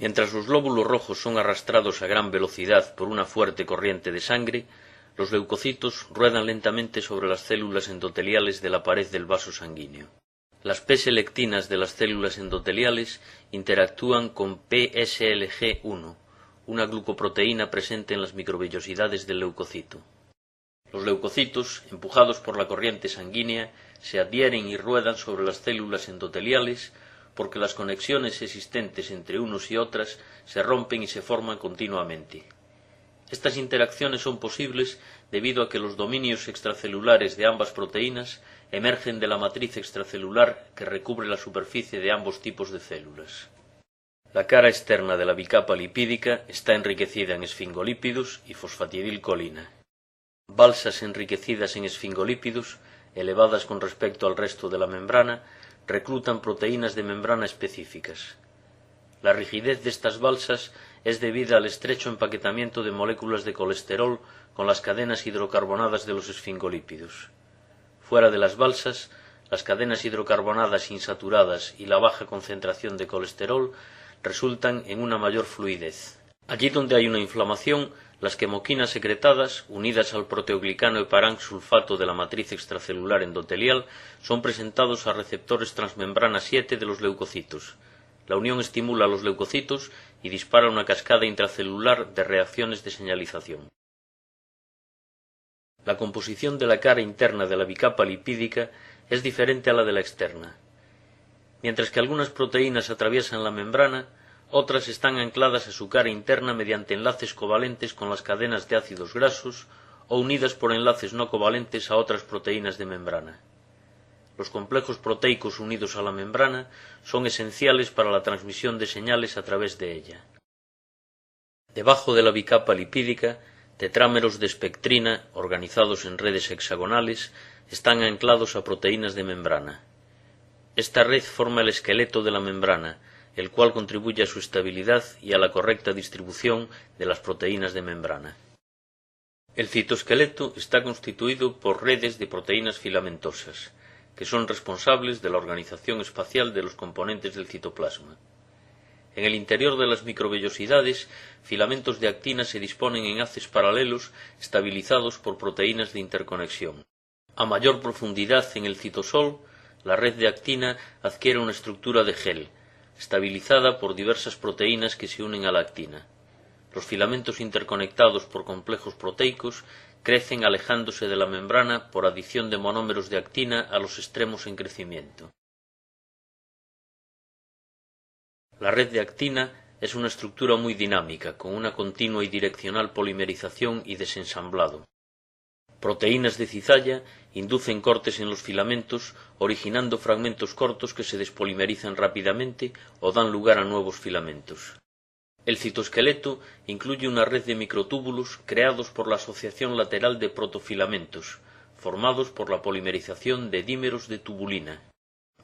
Mientras los glóbulos rojos son arrastrados a gran velocidad por una fuerte corriente de sangre, los leucocitos ruedan lentamente sobre las células endoteliales de la pared del vaso sanguíneo. Las P-selectinas de las células endoteliales interactúan con PSLG1, una glucoproteína presente en las microvellosidades del leucocito. Los leucocitos, empujados por la corriente sanguínea, se adhieren y ruedan sobre las células endoteliales porque las conexiones existentes entre unos y otras se rompen y se forman continuamente. Estas interacciones son posibles debido a que los dominios extracelulares de ambas proteínas emergen de la matriz extracelular que recubre la superficie de ambos tipos de células. La cara externa de la bicapa lipídica está enriquecida en esfingolípidos y fosfatidilcolina. Balsas enriquecidas en esfingolípidos, elevadas con respecto al resto de la membrana, reclutan proteínas de membrana específicas. La rigidez de estas balsas es debida al estrecho empaquetamiento de moléculas de colesterol con las cadenas hidrocarbonadas de los esfingolípidos. Fuera de las balsas, las cadenas hidrocarbonadas insaturadas y la baja concentración de colesterol resultan en una mayor fluidez. Allí donde hay una inflamación, las quemoquinas secretadas, unidas al proteoglicano heparán sulfato de la matriz extracelular endotelial, son presentados a receptores transmembrana 7 de los leucocitos. La unión estimula a los leucocitos y dispara una cascada intracelular de reacciones de señalización. La composición de la cara interna de la bicapa lipídica es diferente a la de la externa. Mientras que algunas proteínas atraviesan la membrana, otras están ancladas a su cara interna mediante enlaces covalentes con las cadenas de ácidos grasos o unidas por enlaces no covalentes a otras proteínas de membrana. Los complejos proteicos unidos a la membrana son esenciales para la transmisión de señales a través de ella. Debajo de la bicapa lipídica, tetrámeros de espectrina, organizados en redes hexagonales, están anclados a proteínas de membrana. Esta red forma el esqueleto de la membrana, el cual contribuye a su estabilidad y a la correcta distribución de las proteínas de membrana. El citoesqueleto está constituido por redes de proteínas filamentosas, que son responsables de la organización espacial de los componentes del citoplasma. En el interior de las microvellosidades, filamentos de actina se disponen en haces paralelos estabilizados por proteínas de interconexión. A mayor profundidad en el citosol, la red de actina adquiere una estructura de gel, estabilizada por diversas proteínas que se unen a la actina. Los filamentos interconectados por complejos proteicos crecen alejándose de la membrana por adición de monómeros de actina a los extremos en crecimiento. La red de actina es una estructura muy dinámica, con una continua y direccional polimerización y desensamblado. Proteínas de cizalla inducen cortes en los filamentos, originando fragmentos cortos que se despolimerizan rápidamente o dan lugar a nuevos filamentos. El citoesqueleto incluye una red de microtúbulos creados por la asociación lateral de protofilamentos, formados por la polimerización de dímeros de tubulina.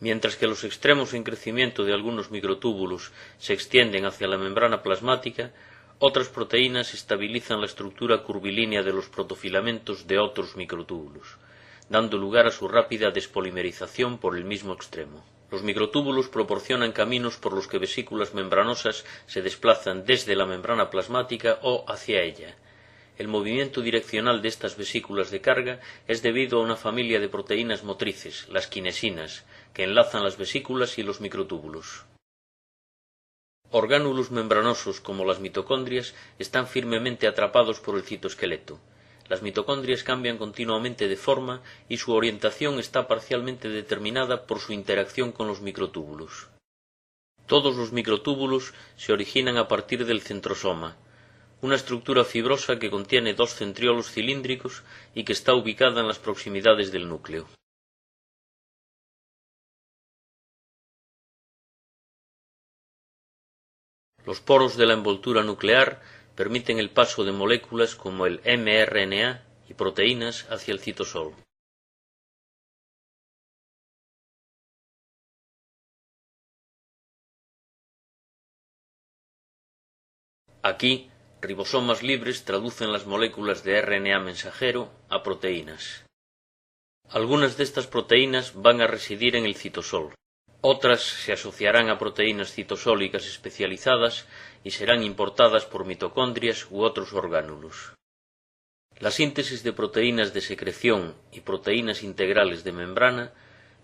Mientras que los extremos en crecimiento de algunos microtúbulos se extienden hacia la membrana plasmática, otras proteínas estabilizan la estructura curvilínea de los protofilamentos de otros microtúbulos, dando lugar a su rápida despolimerización por el mismo extremo. Los microtúbulos proporcionan caminos por los que vesículas membranosas se desplazan desde la membrana plasmática o hacia ella. El movimiento direccional de estas vesículas de carga es debido a una familia de proteínas motrices, las quinesinas, que enlazan las vesículas y los microtúbulos. Orgánulos membranosos como las mitocondrias están firmemente atrapados por el citoesqueleto. Las mitocondrias cambian continuamente de forma y su orientación está parcialmente determinada por su interacción con los microtúbulos. Todos los microtúbulos se originan a partir del centrosoma, una estructura fibrosa que contiene dos centriolos cilíndricos y que está ubicada en las proximidades del núcleo. Los poros de la envoltura nuclear permiten el paso de moléculas como el mRNA y proteínas hacia el citosol. Aquí, ribosomas libres traducen las moléculas de RNA mensajero a proteínas. Algunas de estas proteínas van a residir en el citosol. Otras se asociarán a proteínas citosólicas especializadas y serán importadas por mitocondrias u otros orgánulos. La síntesis de proteínas de secreción y proteínas integrales de membrana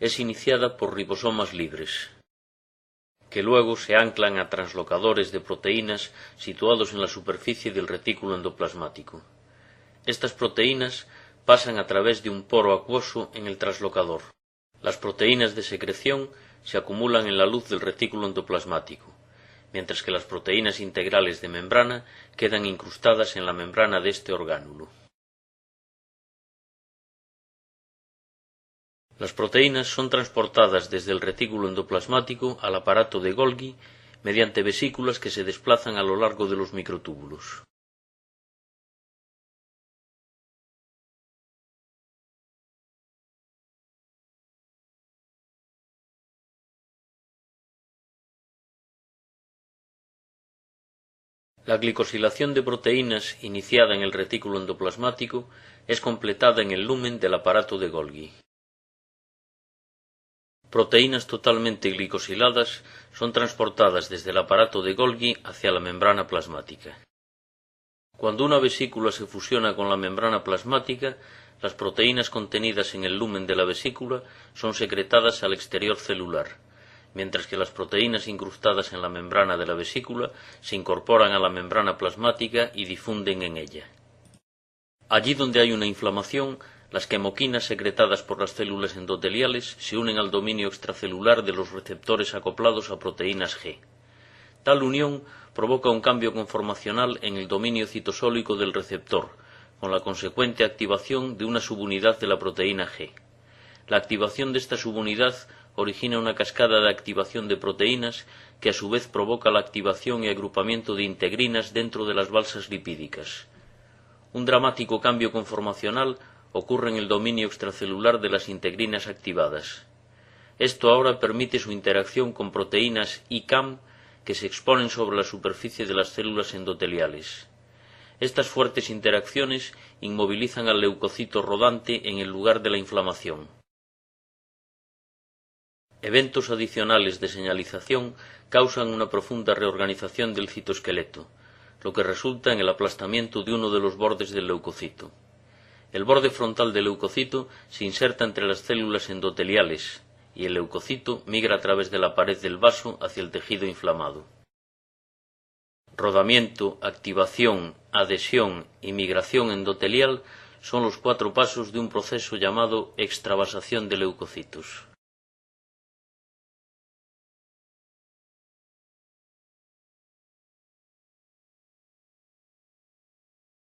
es iniciada por ribosomas libres, que luego se anclan a translocadores de proteínas situados en la superficie del retículo endoplasmático. Estas proteínas pasan a través de un poro acuoso en el translocador. Las proteínas de secreción se acumulan en la luz del retículo endoplasmático, mientras que las proteínas integrales de membrana quedan incrustadas en la membrana de este orgánulo. Las proteínas son transportadas desde el retículo endoplasmático al aparato de Golgi mediante vesículas que se desplazan a lo largo de los microtúbulos. La glicosilación de proteínas iniciada en el retículo endoplasmático es completada en el lumen del aparato de Golgi. Proteínas totalmente glicosiladas son transportadas desde el aparato de Golgi hacia la membrana plasmática. Cuando una vesícula se fusiona con la membrana plasmática, las proteínas contenidas en el lumen de la vesícula son secretadas al exterior celular, mientras que las proteínas incrustadas en la membrana de la vesícula se incorporan a la membrana plasmática y difunden en ella. Allí donde hay una inflamación, las quemoquinas secretadas por las células endoteliales se unen al dominio extracelular de los receptores acoplados a proteínas G. Tal unión provoca un cambio conformacional en el dominio citosólico del receptor, con la consecuente activación de una subunidad de la proteína G. La activación de esta subunidad origina una cascada de activación de proteínas que a su vez provoca la activación y agrupamiento de integrinas dentro de las balsas lipídicas. Un dramático cambio conformacional ocurre en el dominio extracelular de las integrinas activadas. Esto ahora permite su interacción con proteínas ICAM que se exponen sobre la superficie de las células endoteliales. Estas fuertes interacciones inmovilizan al leucocito rodante en el lugar de la inflamación. Eventos adicionales de señalización causan una profunda reorganización del citoesqueleto, lo que resulta en el aplastamiento de uno de los bordes del leucocito. El borde frontal del leucocito se inserta entre las células endoteliales y el leucocito migra a través de la pared del vaso hacia el tejido inflamado. Rodamiento, activación, adhesión y migración endotelial son los 4 pasos de un proceso llamado extravasación de leucocitos.